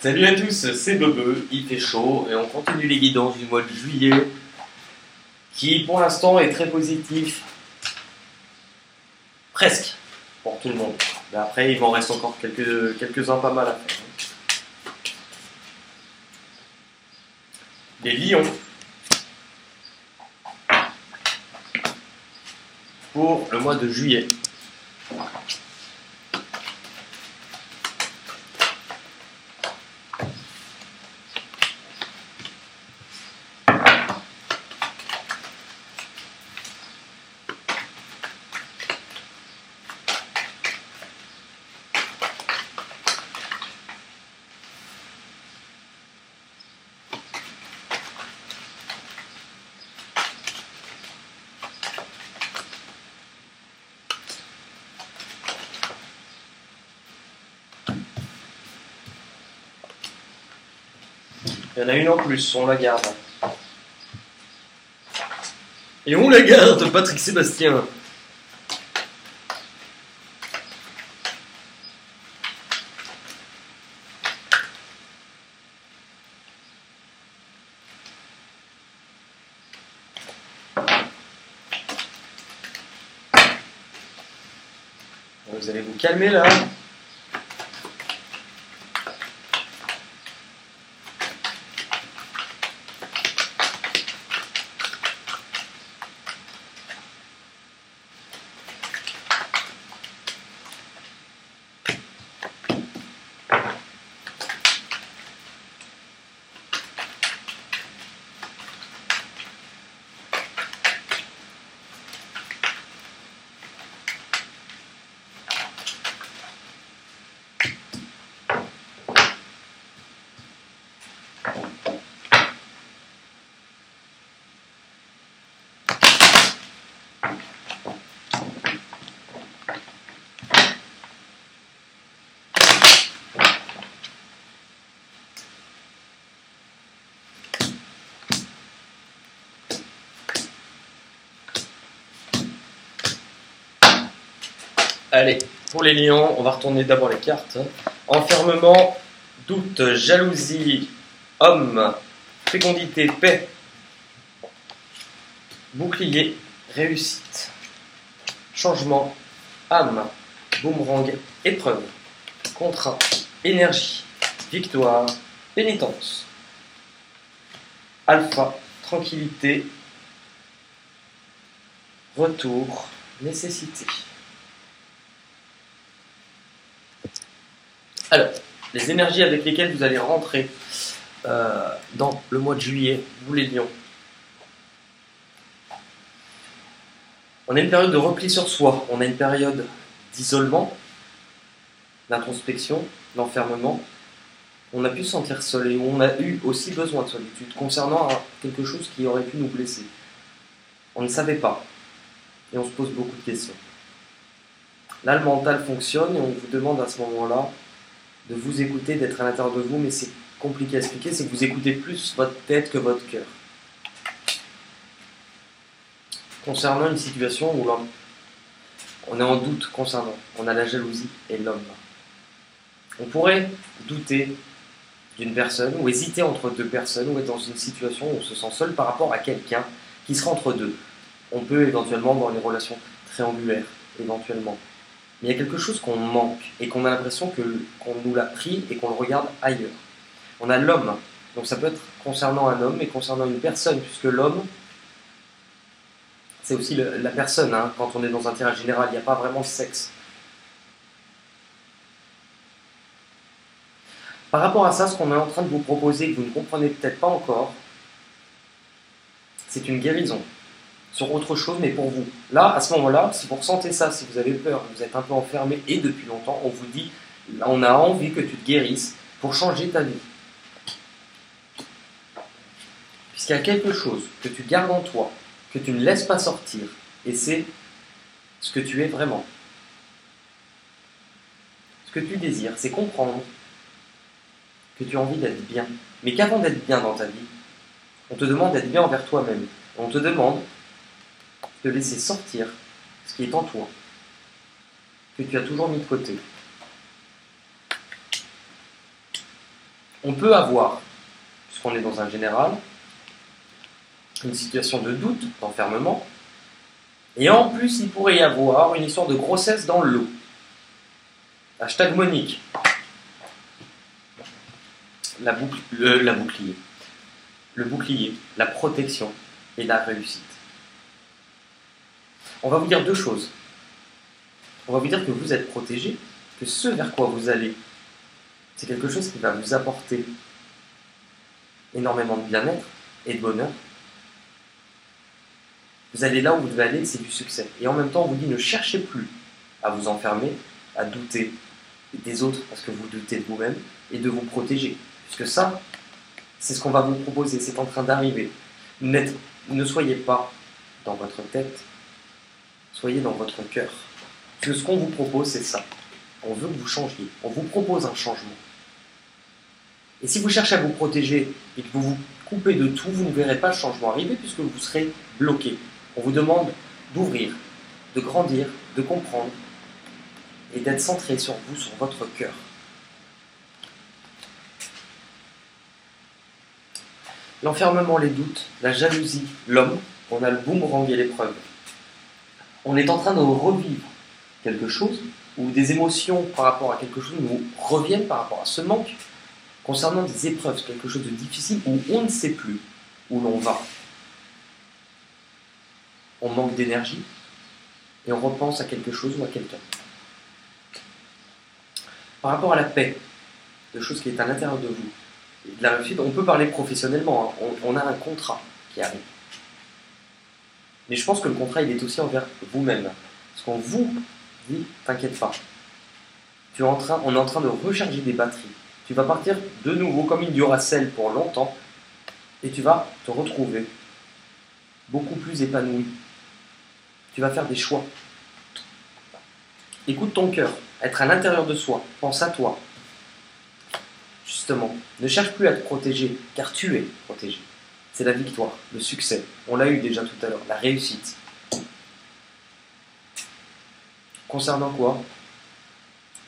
Salut à tous, c'est Bebe, il fait chaud et on continue les guidances du mois de juillet qui pour l'instant est très positif, presque, pour tout le monde. Mais après il m'en reste encore quelques-uns pas mal à faire. Les lions pour le mois de juillet. Il y en a une en plus, on la garde. Et on la garde, Patrick Sébastien. Vous allez vous calmer là. Allez, pour les lions, on va retourner d'abord les cartes. Enfermement, doute, jalousie, homme, fécondité, paix, bouclier, réussite, changement, âme, boomerang, épreuve, contrat, énergie, victoire, pénitence, alpha, tranquillité, retour, nécessité. Alors, les énergies avec lesquelles vous allez rentrer dans le mois de juillet, vous les lions. On a une période de repli sur soi, on a une période d'isolement, d'introspection, d'enfermement. On a pu se sentir seul et on a eu aussi besoin de solitude concernant quelque chose qui aurait pu nous blesser. On ne savait pas et on se pose beaucoup de questions. Là, le mental fonctionne et on vous demande à ce moment-là de vous écouter, d'être à l'intérieur de vous, mais c'est compliqué à expliquer, c'est que vous écoutez plus votre tête que votre cœur. Concernant une situation où on est en doute concernant, on a la jalousie et l'homme. On pourrait douter d'une personne, ou hésiter entre deux personnes, ou être dans une situation où on se sent seul par rapport à quelqu'un qui sera entre deux. On peut éventuellement avoir une relation triangulaire, éventuellement. Mais il y a quelque chose qu'on manque et qu'on a l'impression qu'on nous l'a pris et qu'on le regarde ailleurs. On a l'homme, donc ça peut être concernant un homme et concernant une personne, puisque l'homme, c'est aussi la personne, hein, quand on est dans un tirage général, il n'y a pas vraiment de sexe. Par rapport à ça, ce qu'on est en train de vous proposer, que vous ne comprenez peut-être pas encore, c'est une guérison sur autre chose, mais pour vous. Là, à ce moment-là, si vous ressentez ça, si vous avez peur, vous êtes un peu enfermé, et depuis longtemps, on vous dit, on a envie que tu te guérisses pour changer ta vie. Puisqu'il y a quelque chose que tu gardes en toi, que tu ne laisses pas sortir, et c'est ce que tu es vraiment. Ce que tu désires, c'est comprendre que tu as envie d'être bien, mais qu'avant d'être bien dans ta vie, on te demande d'être bien envers toi-même. On te demande de laisser sortir ce qui est en toi, que tu as toujours mis de côté. On peut avoir, puisqu'on est dans un général, une situation de doute, d'enfermement, et en plus, il pourrait y avoir une histoire de grossesse dans le lot. Hashtag Monique. Le bouclier, la protection et la réussite. On va vous dire deux choses. On va vous dire que vous êtes protégé, que ce vers quoi vous allez, c'est quelque chose qui va vous apporter énormément de bien-être et de bonheur. Vous allez là où vous devez aller, c'est du succès. Et en même temps, on vous dit ne cherchez plus à vous enfermer, à douter des autres parce que vous doutez de vous-même et de vous protéger. Puisque ça, c'est ce qu'on va vous proposer, c'est en train d'arriver. Ne soyez pas dans votre tête, soyez dans votre cœur. Parce que ce qu'on vous propose, c'est ça. On veut que vous changiez. On vous propose un changement. Et si vous cherchez à vous protéger et que vous vous coupez de tout, vous ne verrez pas le changement arriver puisque vous serez bloqué. On vous demande d'ouvrir, de grandir, de comprendre et d'être centré sur vous, sur votre cœur. L'enfermement, les doutes, la jalousie, l'homme, on a le boomerang et l'épreuve. On est en train de revivre quelque chose, ou des émotions par rapport à quelque chose nous reviennent par rapport à ce manque, concernant des épreuves, quelque chose de difficile où on ne sait plus où l'on va. On manque d'énergie et on repense à quelque chose ou à quelqu'un. Par rapport à la paix, de choses qui est à l'intérieur de vous, et de la réussite, on peut parler professionnellement, hein. On a un contrat qui arrive. Mais je pense que le contrat, il est aussi envers vous-même. Parce qu'on vous dit, t'inquiète pas, on est en train de recharger des batteries. Tu vas partir de nouveau comme une Duracell pour longtemps et tu vas te retrouver beaucoup plus épanoui. Tu vas faire des choix. Écoute ton cœur, être à l'intérieur de soi, pense à toi. Justement, ne cherche plus à te protéger, car tu es protégé. C'est la victoire, le succès. On l'a eu déjà tout à l'heure, la réussite. Concernant quoi?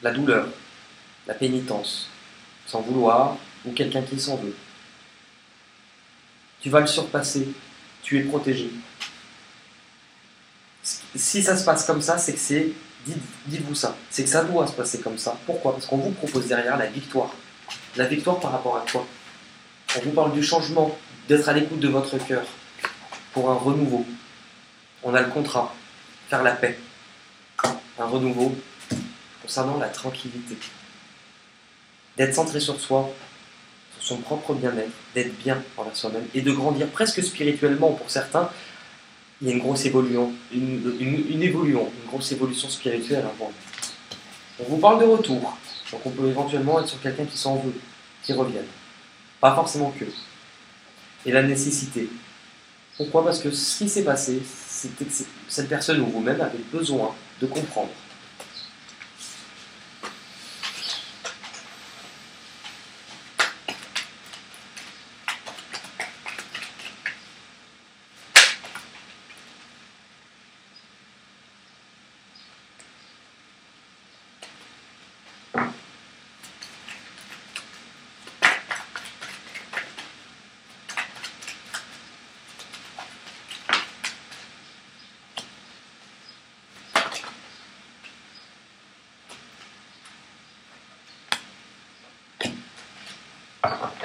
La douleur, la pénitence, sans vouloir, ou quelqu'un qui s'en veut. Tu vas le surpasser, tu es protégé. Si ça se passe comme ça, c'est que c'est, dites-vous ça, c'est que ça doit se passer comme ça. Pourquoi? Parce qu'on vous propose derrière la victoire. La victoire par rapport à quoi? On vous parle du changement, d'être à l'écoute de votre cœur, pour un renouveau. On a le contrat, faire la paix. Un renouveau concernant la tranquillité. D'être centré sur soi, sur son propre bien-être, d'être bien envers soi-même et de grandir presque spirituellement pour certains. Il y a une grosse évolution, une grosse évolution spirituelle. Hein, bon. On vous parle de retour, donc on peut éventuellement être sur quelqu'un qui s'en veut, qui revienne. Pas forcément que. Et la nécessité. Pourquoi? Parce que ce qui s'est passé, c'était que cette personne ou vous-même avez besoin de comprendre.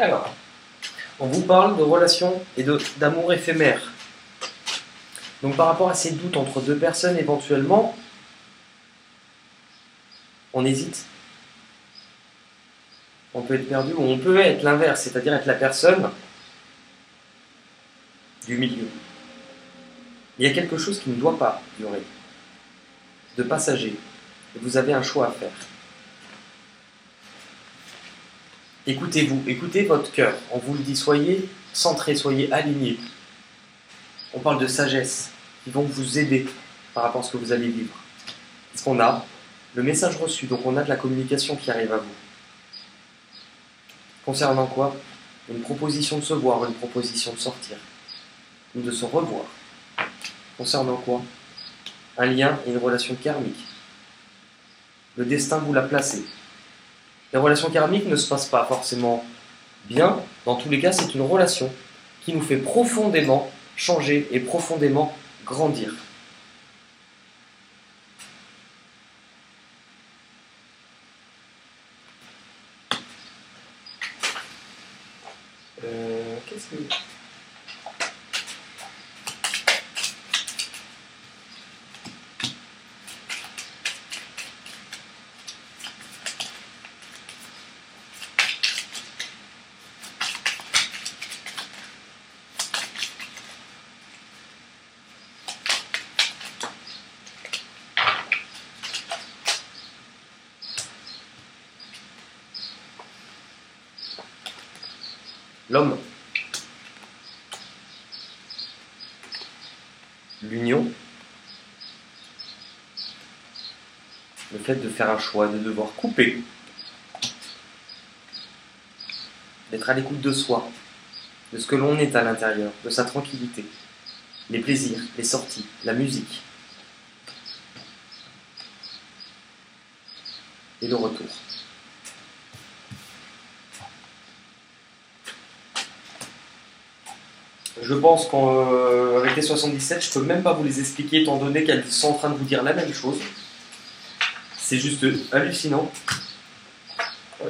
Alors, on vous parle de relations et d'amour éphémère. Donc par rapport à ces doutes entre deux personnes, éventuellement, on hésite. On peut être perdu ou on peut être l'inverse, c'est-à-dire être la personne du milieu. Il y a quelque chose qui ne doit pas durer, de passager, et vous avez un choix à faire. Écoutez-vous, écoutez votre cœur. On vous le dit, soyez centrés, soyez alignés. On parle de sagesse, qui vont vous aider par rapport à ce que vous allez vivre. Parce qu'on a le message reçu, donc on a de la communication qui arrive à vous. Concernant quoi? Une proposition de se voir, une proposition de sortir, ou de se revoir. Concernant quoi? Un lien et une relation karmique. Le destin vous l'a placé. Les relations karmiques ne se passent pas forcément bien, dans tous les cas, c'est une relation qui nous fait profondément changer et profondément grandir. Qu'est-ce que... L'homme, l'union, le fait de faire un choix, de devoir couper, d'être à l'écoute de soi, de ce que l'on est à l'intérieur, de sa tranquillité, les plaisirs, les sorties, la musique, et le retour. Je pense qu'avec les 77, je peux même pas vous les expliquer étant donné qu'elles sont en train de vous dire la même chose. C'est juste hallucinant.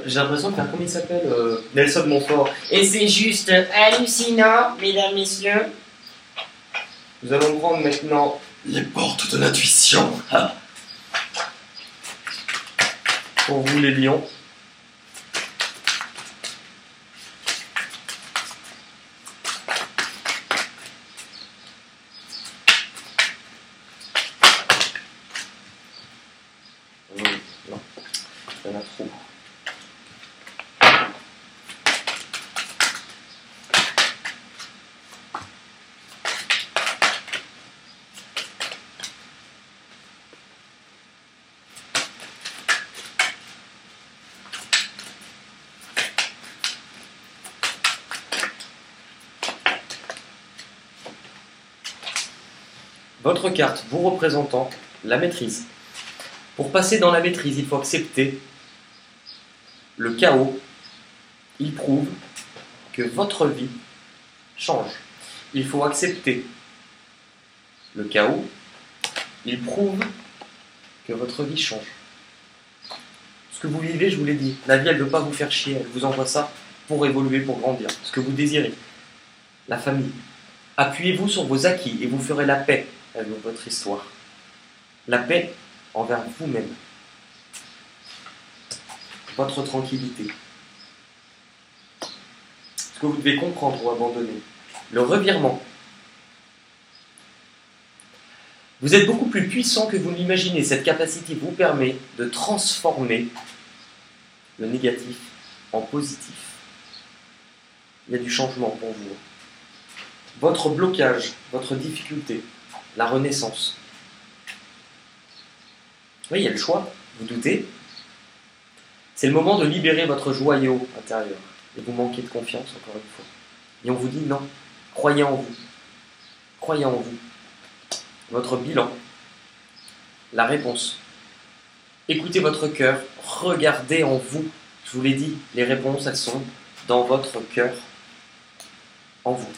J'ai l'impression de faire, comment il s'appelle, Nelson Montfort. Et c'est juste hallucinant, mesdames, messieurs. Nous allons prendre maintenant les portes de l'intuition. Pour vous les lions. Non, il y en a trop. Votre carte vous représentant la maîtrise. Pour passer dans la maîtrise, il faut accepter le chaos. Il prouve que votre vie change. Il faut accepter le chaos. Il prouve que votre vie change. Ce que vous vivez, je vous l'ai dit, la vie, elle ne veut pas vous faire chier. Elle vous envoie ça pour évoluer, pour grandir. Ce que vous désirez, la famille. Appuyez-vous sur vos acquis et vous ferez la paix avec votre histoire. La paix envers vous-même. Votre tranquillité. Ce que vous devez comprendre ou abandonner. Le revirement. Vous êtes beaucoup plus puissant que vous ne l'imaginez. Cette capacité vous permet de transformer le négatif en positif. Il y a du changement pour vous. Votre blocage, votre difficulté, la renaissance. Oui, il y a le choix, vous doutez. C'est le moment de libérer votre joyau intérieur. Et vous manquez de confiance, encore une fois. Et on vous dit non, croyez en vous. Croyez en vous. Votre bilan, la réponse. Écoutez votre cœur, regardez en vous. Je vous l'ai dit, les réponses, elles sont dans votre cœur, en vous.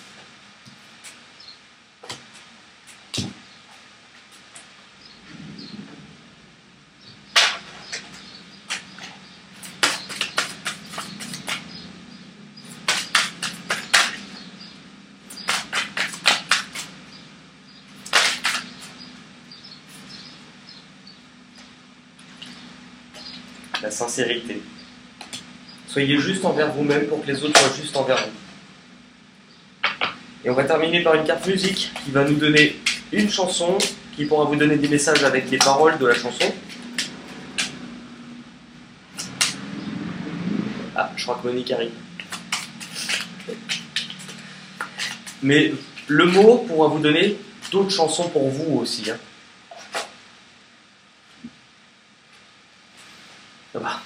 La sincérité. Soyez juste envers vous-même pour que les autres soient justes envers vous. Et on va terminer par une carte musique qui va nous donner une chanson, qui pourra vous donner des messages avec les paroles de la chanson. Ah, je crois que Monique arrive. Mais le mot pourra vous donner d'autres chansons pour vous aussi. Ah,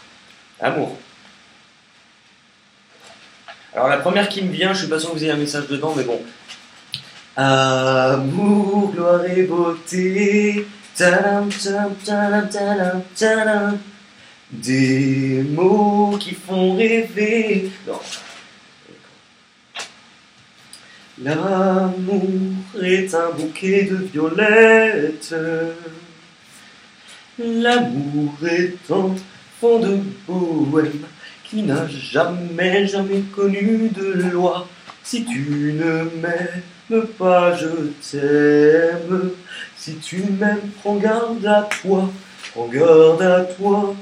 amour. Alors la première qui me vient, je suis pas sûr que vous ayez un message dedans, mais bon. Amour, gloire et beauté, tadam, tadam, tadam, tadam, tadam. Des mots qui font rêver. Non. L'amour est un bouquet de violettes. L'amour est un fond de bohème qui n'a jamais, jamais connu de loi. Si tu ne m'aimes pas, je t'aime. Si tu m'aimes, prends garde à toi. Prends garde à toi.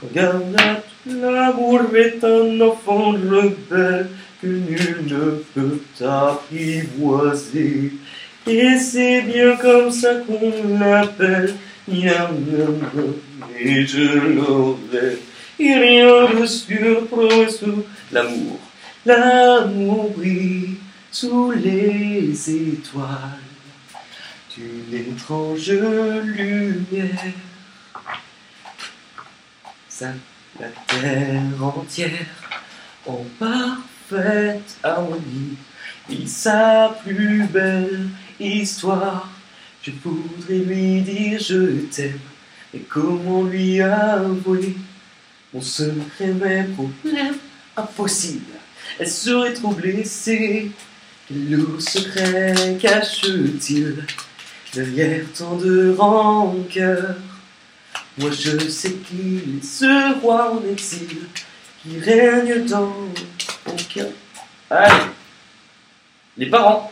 Regarde, l'amour est un enfant rebelle que nul ne peut apprivoiser. Et c'est bien comme ça qu'on l'appelle. Et je l'aurais. Et rien de surprenant sous l'amour. L'amour brille sous les étoiles d'une étrange lumière. Ça, la terre entière en parfaite harmonie vit sa plus belle histoire. Je voudrais lui dire je t'aime, mais comment lui avouer mon secret, mes problèmes impossible. Elle serait trop blessée. Quel lourd secret cache-t-il derrière tant de rancœur? Moi je sais qu'il est ce roi en exil qui règne dans mon cœur. Allez, les parents,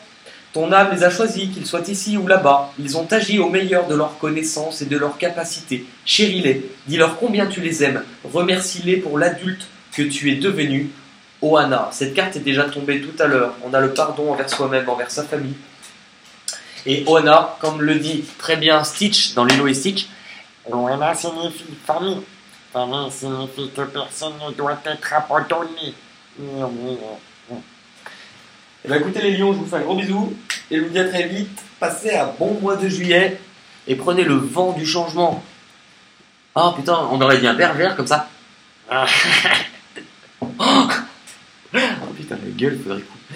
ton âme les a choisis, qu'ils soient ici ou là-bas. Ils ont agi au meilleur de leur connaissance et de leur capacité. Chéris-les, dis-leur combien tu les aimes. Remercie-les pour l'adulte que tu es devenu. Ohana, cette carte est déjà tombée tout à l'heure. On a le pardon envers soi-même, envers sa famille. Et Ohana, comme le dit très bien Stitch dans Lilo et Stitch, Ohana signifie famille. Famille signifie que personne ne doit être abandonné. Et bien écoutez les lions, je vous fais un gros bisou et je vous dis à très vite. Passez un bon mois de juillet et prenez le vent du changement. Ah putain, on aurait dit un pervers comme ça. Oh putain, la gueule, faudrait couper.